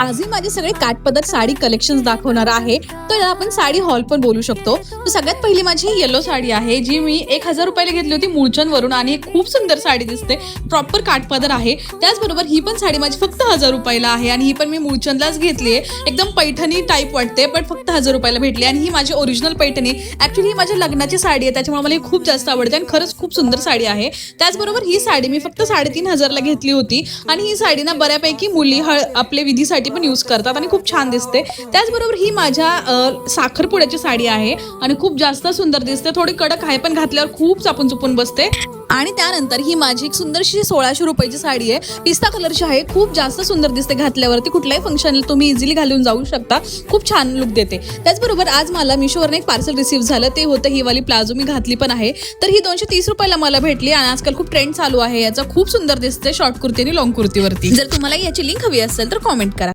आजही माझे सगळे काठपदर साडी कलेक्शन दाखवणार आहे, तर याला आपण साडी हॉल पण बोलू शकतो। तर सगळ्यात पहिली माझी ही येलो साडी आहे, जी मी 1000 रुपयाला घेतली होती मूळचंद वरून आणि खूप सुंदर साडी दिसते, प्रॉपर काठपदर आहे। त्याचबरोबर ही पण साडी माझी फक्त 1000 रुपयाला आहे आणि ही पण मी मूळचंदलाच घेतली आहे। एकदम पैठणी टाइप वाटते, पण फक्त 1000 रुपयाला भेटली आणि ही माझी ओरिजिनल पैठणी। ऍक्च्युअली ही माझ्या लग्नाची साडी आहे, त्याच्यामुळे मला ही खूप जास्त आवडते आणि खरंच खूप सुंदर साडी आहे। त्याचबरोबर ही साडी मी फक्त 3500 ला घेतली होती आणि ही साडी ना बऱ्यापैकी मुली आपले विधीसाठी पण यूज करतात आणि खूप छान दिसते। त्याचबरोबर ही माझ्या साखरपुड्याची साडी आहे आणि खूप जास्त सुंदर दिसते, थोडी कडक आहे पण घातल्यावर खूप चापून चुपून बसते। आणि त्यानंतर ही माझी एक सुंदरशी 1600 रुपयाची साडी आहे, पिस्ता कलरची आहे, खूप जास्त सुंदर दिसते घातल्यावरती, कुठल्याही फंक्शनला तुम्ही इझिली घालून जाऊ शकता, खूप छान लुक देते। त्याचबरोबर आज मला मिशोवरून एक पार्सल रिसीव्ह झालं, ते होतं ही वाली प्लाझो, मी घातली पण आहे। तर ही 230 रुपयाला मला भेटली आणि आजकाल खूप ट्रेंड चालू आहे याचा, खूप सुंदर दिसते शॉर्ट कुर्ती आणि लॉंग कुर्तीवरती। जर तुम्हाला याची लिंक हवी असेल तर कॉमेंट करा।